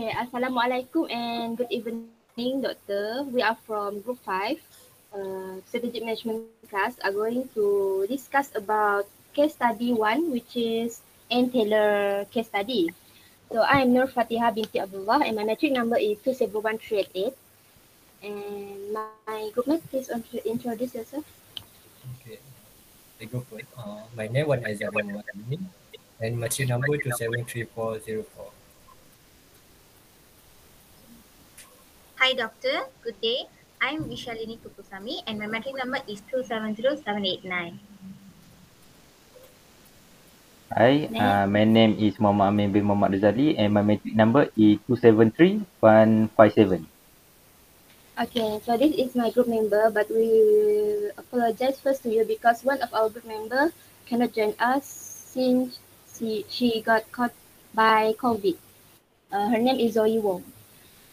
Okay, Assalamualaikum and good evening, Doctor. We are from Group 5, Strategic Management class, are going to discuss about case study 1, which is Ann Taylor case study. So I'm Nur Fatiha binti Abdullah and my metric number is 271388. And my group mate, please introduce yourself. Okay, I go first. My name is Azharin Muhammad and machine number 273404. Hi doctor, good day. I'm Vishalini Kupusami and my metric number is 2700789. Hi, Next. my name is Muhammad Amin bin Muhammad Rizali and my metric number is 273157. Okay, so this is my group member, but we apologize first to you because one of our group member cannot join us since she got caught by COVID. Her name is Zoe Wong.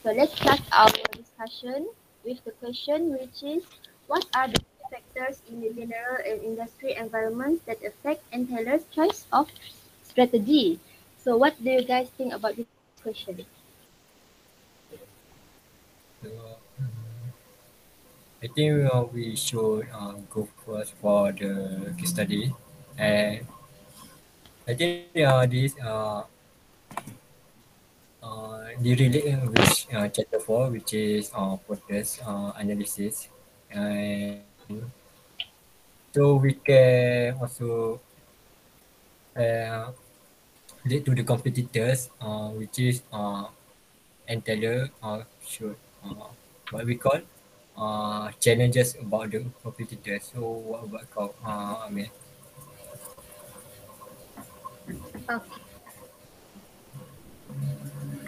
So let's start our discussion with the question, which is, what are the factors in the general and industry environments that affect Taylor's choice of strategy? So what do you guys think about this question? So, I think we should go first for the case study. And I think they relate with chapter 4, which is protest analysis. And so we can also uh, relate to the competitors, which is Anteller should what we call challenges about the competitors. So what about kau? Amir? Okay,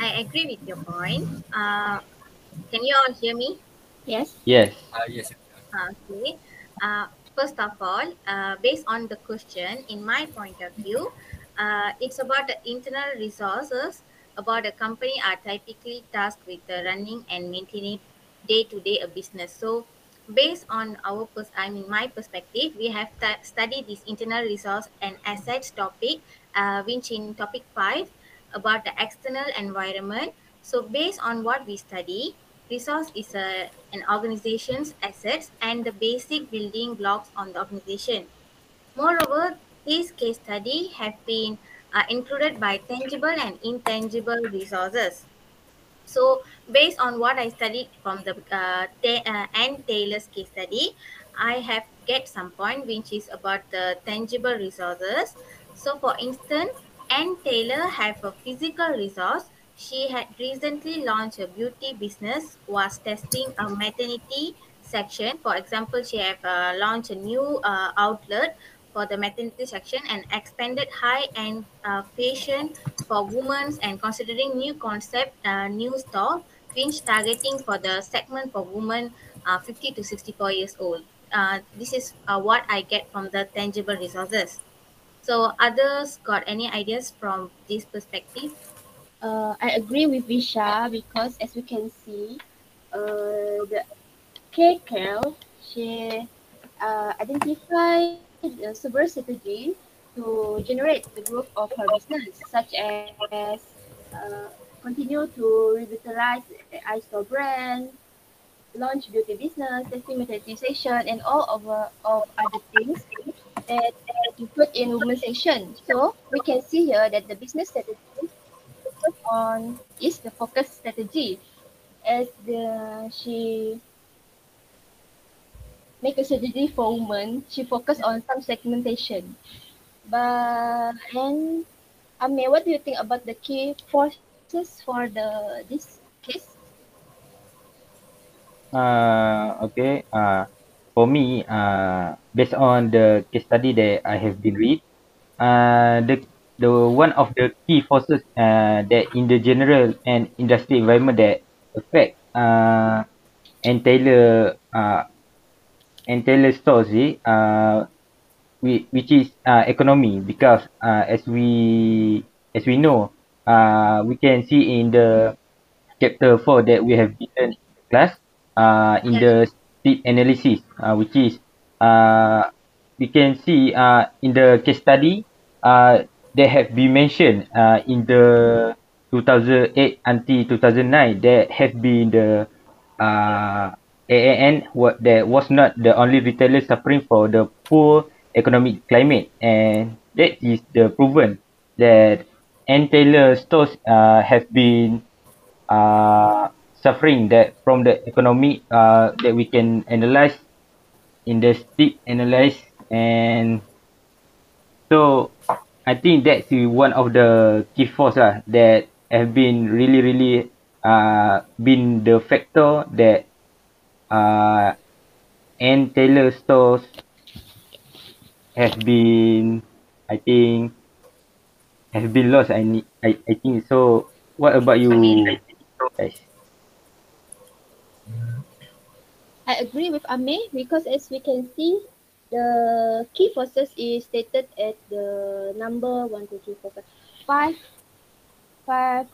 I agree with your point. Can you all hear me? Yes. Yes. Yes. Okay. First of all, based on the question, in my point of view, it's about the internal resources about a company are typically tasked with the running and maintaining day to day a business. So, based on I mean my perspective, we have studied this internal resource and assets topic, which in topic 5 about the external environment. So, based on what we study, resource is an organization's assets and the basic building blocks on the organization. Moreover, this case study have been included by tangible and intangible resources. So, based on what I studied from the Ann Taylor's case study, I have get some point which is about the tangible resources. So, for instance, Ann Taylor have a physical resource. She had recently launched a beauty business, was testing a maternity section. For example, she have launched a new outlet for the maternity section and expanded high-end fashion for women and considering new concept, new store, which targeting for the segment for women 50 to 64 years old. This is what I get from the tangible resources. So others got any ideas from this perspective? I agree with Visha because as we can see, the KCAL, she identified several strategies to generate the growth of her business, such as continue to revitalize the iStore brand, launch beauty business, testing monetization, and all of other things that include in women's section. So we can see here that the business strategy focus on is the focus strategy as she make a strategy for women. She focus on some segmentation. But and Ame, what do you think about the key forces for this case? Okay. For me, based on the case study that I have been read, the one of the key forces that in the general and industry environment that affect and Taylor story which is economy, because as we know, we can see in the chapter 4 that we have written in the class, in Yes. the steep analysis, which is uh, we can see in the case study, they have been mentioned in the 2008 until 2009, there have been the AAN, that was not the only retailer suffering for the poor economic climate, and that is the proven that Ann Taylor stores have been suffering that from the economic that we can analyze in the steep analyze. And so I think that's one of the key force that have been really been the factor that uh Ann Taylor stores have been, I think, have been lost. I think so. What about you guys? I agree with Ame because as we can see, the key forces is stated at the number 1, 2, 3, 4, 5, five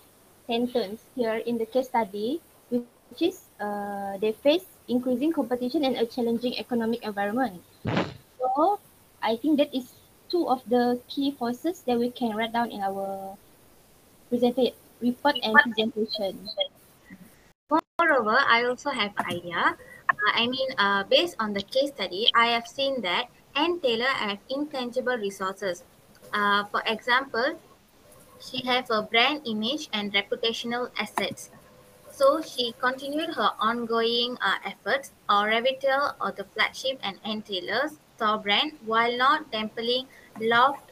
sentence here in the case study, which is they face increasing competition and a challenging economic environment. So I think that is two of the key forces that we can write down in our report and presentation. Moreover, I also have idea. Based on the case study, I have seen that Ann Taylor have intangible resources. For example, she have a brand image and reputational assets. So she continued her ongoing efforts or revital of the flagship and Ann Taylor's store brand while not dampening loft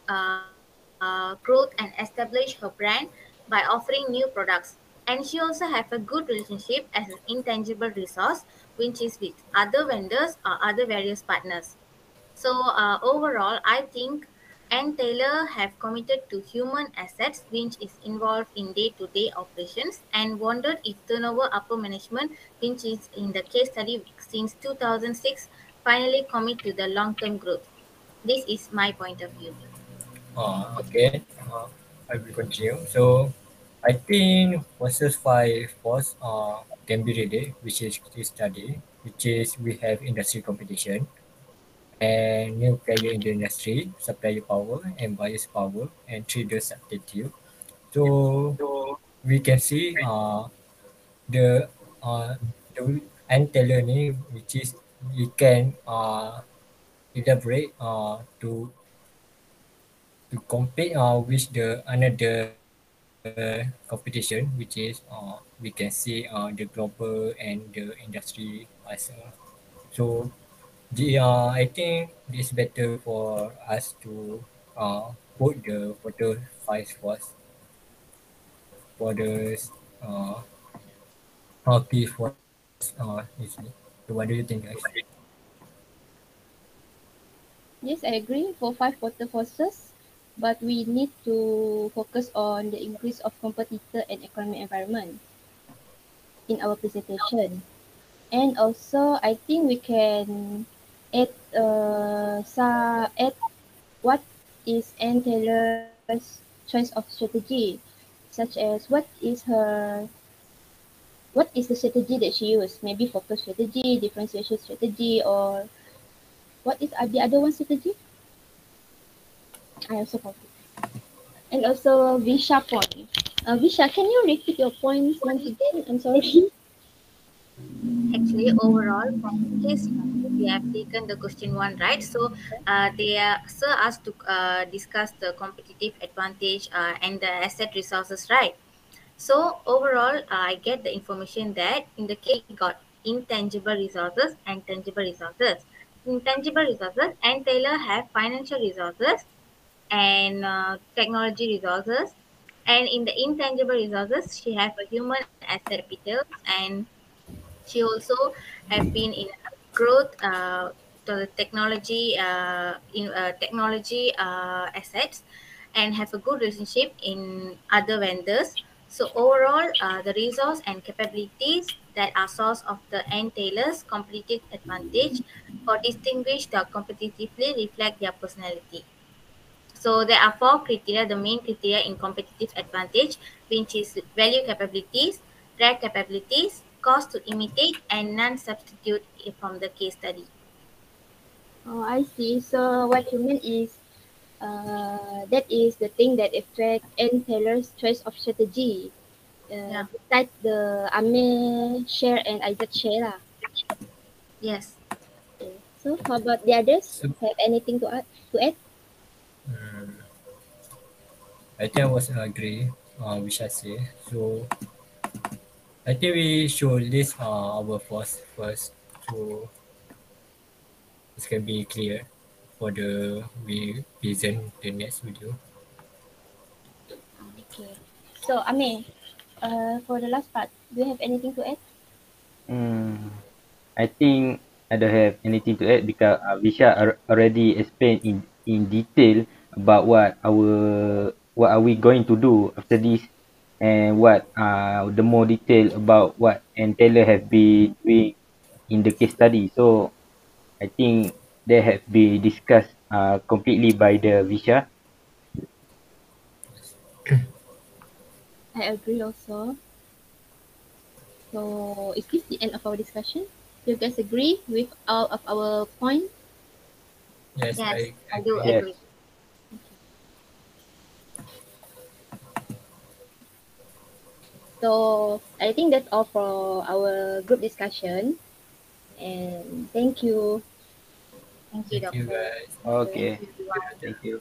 growth and establish her brand by offering new products. And she also have a good relationship as an intangible resource, which is with other vendors or other various partners. So overall, I think Ann Taylor have committed to human assets which is involved in day-to-day operations and wondered if turnover upper management, which is in the case study since 2006, finally commit to the long-term growth. This is my point of view. Okay. I will continue. So, I think versus 5 force can be related, which is this study, which is we have industry competition and new player in the industry, supplier power and buyers power and trader substitute. So we can see the the and teller ni, which is we can elaborate to compete with the another competition, which is we can see the global and the industry as so I think it's better for us to put the photo files first for the uh, key force easily. So what do you think, guys? Yes, I agree for five water forces, but we need to focus on the increase of competitor and economic environment in our presentation. And also, I think we can add add what is Ann Taylor's choice of strategy, such as what is the strategy that she used? Maybe focus strategy, differentiation strategy, or what is the other one strategy? I also forgot. And also Visha point. Visha, can you repeat your points once again? I'm sorry. Actually, overall, from the case study, we have taken the question one, right? So, they are sir asked to discuss the competitive advantage and the asset resources, right? So overall, I get the information that in the case we got intangible resources and tangible resources. Intangible resources and Taylor have financial resources and technology resources. And in the intangible resources, she have a human asset capital, and she also have been in growth to the technology in technology assets and have a good relationship in other vendors. So overall, the resource and capabilities that are source of the end tailors competitive advantage or distinguish the competitively reflect their personality. So there are four criteria, the main criteria in competitive advantage, which is value capabilities, rare capabilities, cost to imitate, and non-substitute from the case study. Oh, I see. So what you mean is That is the thing that affect and Taylor's choice of strategy. Yeah. Besides the Ame share and Isaac share lah. Yes. Okay. So how about the others? So Have anything to add? mm, I think I was agree which I say. So I think we should list our force first so it can be clear for the we present the next video. Okay. So Ame, for the last part, do you have anything to add? I think I don't have anything to add because Visha already explained in detail about what are we going to do after this, and what the more detail about what and Taylor have been doing in the case study. So I think they have been discussed completely by the Visha. I agree also. So is this the end of our discussion? Do you guys agree with all of our points? Yes, Yes, I I do agree. Yes. agree. So I think that's all for our group discussion. And thank you. Thank you, Thank you doctor. guys. Thank Okay. you, everyone. Thank you.